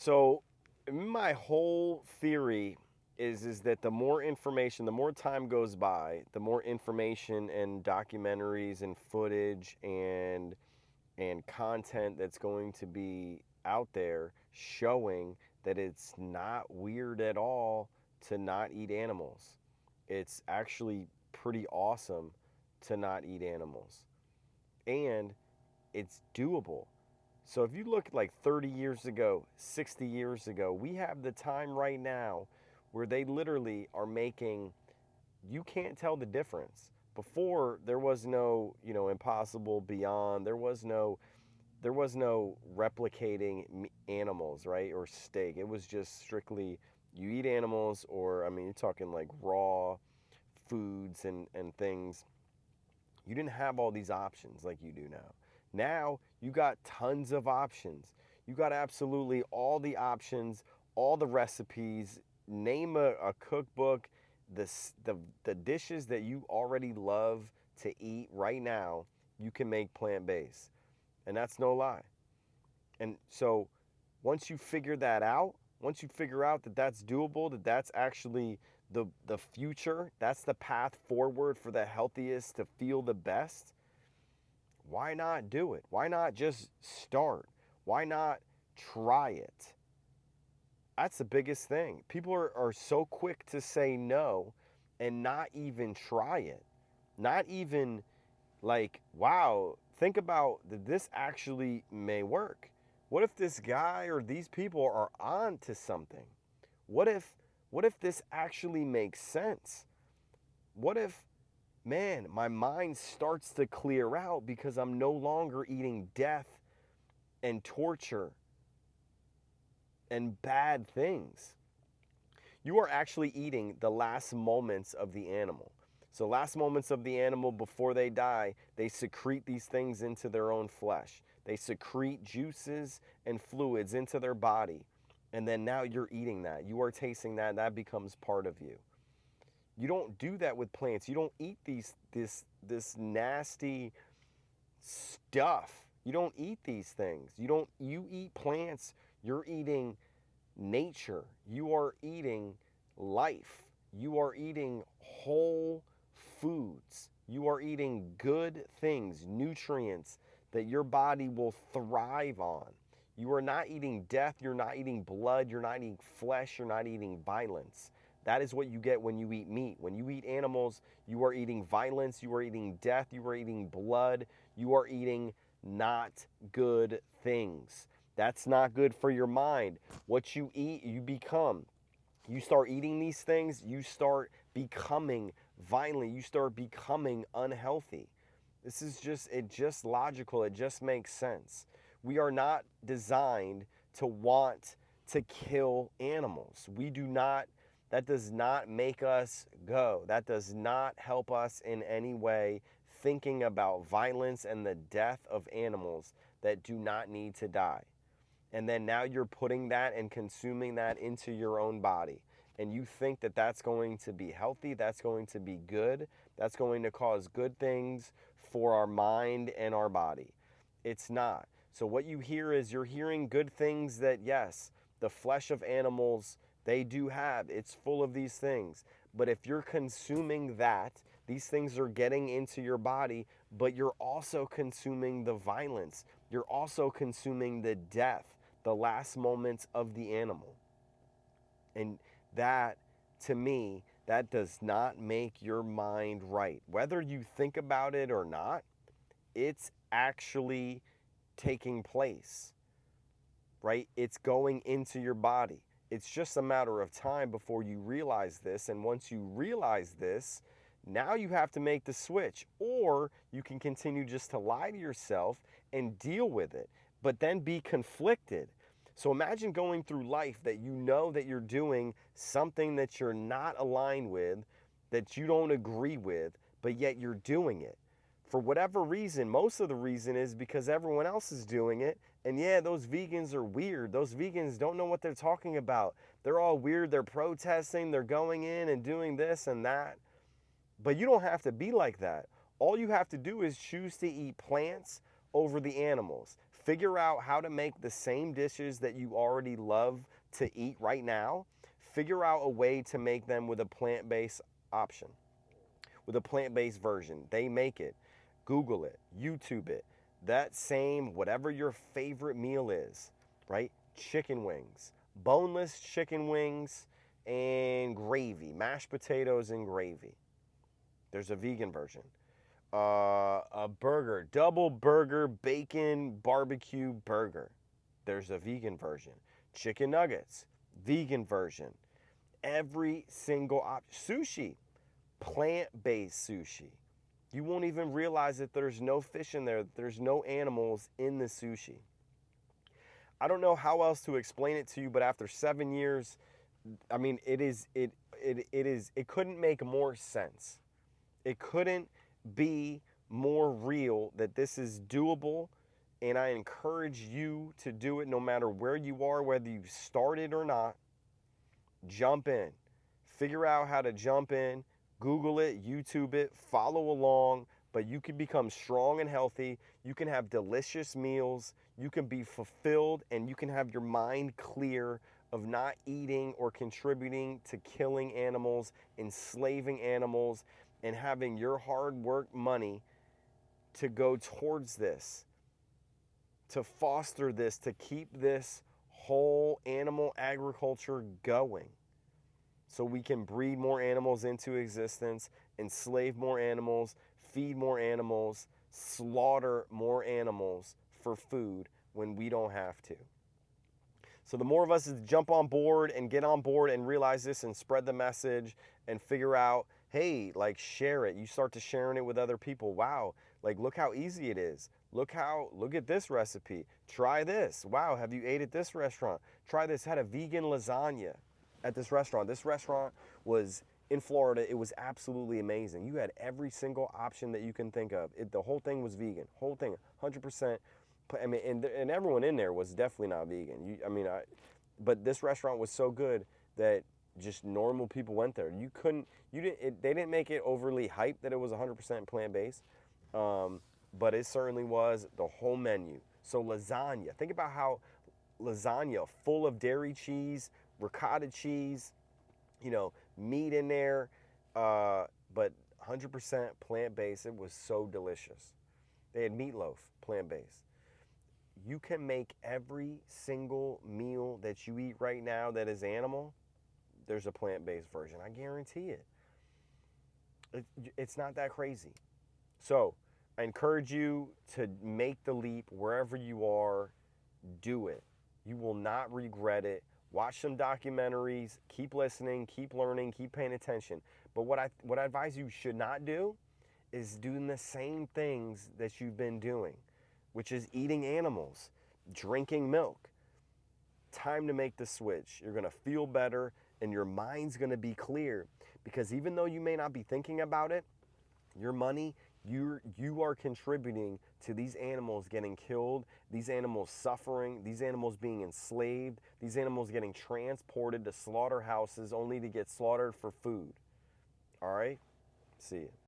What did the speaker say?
So my whole theory is that the more information, the more time goes by, the more information and documentaries and footage and content that's going to be out there showing that it's not weird at all to not eat animals. It's actually pretty awesome to not eat animals. And it's doable. So if you look like 30 years ago, 60 years ago, we have the time right now where they literally are making, you can't tell the difference. Before there was no, impossible beyond, there was no replicating animals, right? Or steak. It was just strictly you eat animals, or I mean you're talking like raw foods and things. You didn't have all these options like you do now. Now you got tons of options. You got absolutely all the options, all the recipes. Name a cookbook, the dishes that you already love to eat right now, you can make plant based. And that's no lie. And so once you figure that out, once you figure out that that's doable, that that's actually the future, that's the path forward for the healthiest to feel the best, why not do it? Why not just start? Why not try it? That's the biggest thing. People are so quick to say no and not even try it. Not even like, wow, think about that this actually may work. What if this guy or these people are on to something? What if what if this actually makes sense? What if, man, my mind starts to clear out because I'm no longer eating death and torture and bad things? You are actually eating the last moments of the animal. So, last moments of the animal before they die, they secrete these things into their own flesh. They secrete juices and fluids into their body. And then now you're eating that. You are tasting that. That becomes part of you. You don't do that with plants. You don't eat this nasty stuff. You don't eat these things. You eat plants. You're eating nature. You are eating life. You are eating whole foods. You are eating good things, nutrients that your body will thrive on. You are not eating death. You're not eating blood. You're not eating flesh. You're not eating violence. That is what you get when you eat meat. When you eat animals, you are eating violence. You are eating death. You are eating blood. You are eating not good things. That's not good for your mind. What you eat, you become. You start eating these things, you start becoming violent, you start becoming unhealthy. This is just logical, it just makes sense. We are not designed to want to kill animals. We do not, that does not make us go. That does not help us in any way thinking about violence and the death of animals that do not need to die. And then now you're putting that and consuming that into your own body. And you think that that's going to be healthy, that's going to be good, that's going to cause good things for our mind and our body. It's not. So what you hear is you're hearing good things that, yes, the flesh of animals, they do have. It's full of these things. But if you're consuming that, these things are getting into your body, but you're also consuming the violence. You're also consuming the death, the last moments of the animal. And that, to me, that does not make your mind right. Whether you think about it or not, it's actually taking place, right? It's going into your body. It's just a matter of time before you realize this. And once you realize this, now you have to make the switch. Or you can continue just to lie to yourself and deal with it, but then be conflicted. So imagine going through life that you know that you're doing something that you're not aligned with, that you don't agree with, but yet you're doing it. For whatever reason, most of the reason is because everyone else is doing it. And yeah, those vegans are weird. Those vegans don't know what they're talking about. They're all weird. They're protesting. They're going in and doing this and that. But you don't have to be like that. All you have to do is choose to eat plants over the animals. Figure out how to make the same dishes that you already love to eat right now. Figure out a way to make them with a plant-based option, with a plant-based version. They make it. Google it, YouTube it. That same, whatever your favorite meal is, right? Chicken wings, boneless chicken wings and gravy, mashed potatoes and gravy. There's a vegan version. A burger, double burger, bacon, barbecue burger. There's a vegan version. Chicken nuggets, vegan version. Every single sushi, plant-based sushi. You won't even realize that there's no fish in there, that there's no animals in the sushi. I don't know how else to explain it to you, but after 7 years, I mean, it couldn't make more sense. It couldn't be more real that this is doable, and I encourage you to do it no matter where you are, whether you started or not. Jump in. Figure out how to jump in. Google it, YouTube it, follow along, but you can become strong and healthy. You can have delicious meals. You can be fulfilled, and you can have your mind clear of not eating or contributing to killing animals, enslaving animals, and having your hard work money to go towards this, to foster this, to keep this whole animal agriculture going. So we can breed more animals into existence, enslave more animals, feed more animals, slaughter more animals for food when we don't have to. So the more of us jump on board and get on board and realize this and spread the message and figure out, hey, like share it. You start to sharing it with other people. Wow, like look how easy it is. Look at this recipe. Try this. Wow, have you ate at this restaurant? Try this. Had a vegan lasagna at this restaurant. This restaurant was in Florida. It was absolutely amazing. You had every single option that you can think of. The whole thing was vegan. Whole thing, 100%. I mean, and everyone in there was definitely not vegan. But this restaurant was so good that just normal people went there. They didn't make it overly hyped that it was 100% plant-based, but it certainly was the whole menu. So lasagna. Think about how lasagna full of dairy cheese, ricotta cheese, meat in there, but 100% plant-based. It was so delicious. They had meatloaf, plant-based. You can make every single meal that you eat right now that is animal, there's a plant-based version. I guarantee it. It's not that crazy. So I encourage you to make the leap wherever you are. Do it. You will not regret it. Watch some documentaries. Keep listening. Keep learning. Keep paying attention. But what I advise you should not do is doing the same things that you've been doing, which is eating animals, drinking milk. Time to make the switch. You're going to feel better and your mind's going to be clear, because even though you may not be thinking about it, your money, you are contributing to these animals getting killed, these animals suffering, these animals being enslaved, these animals getting transported to slaughterhouses only to get slaughtered for food. All right? See you.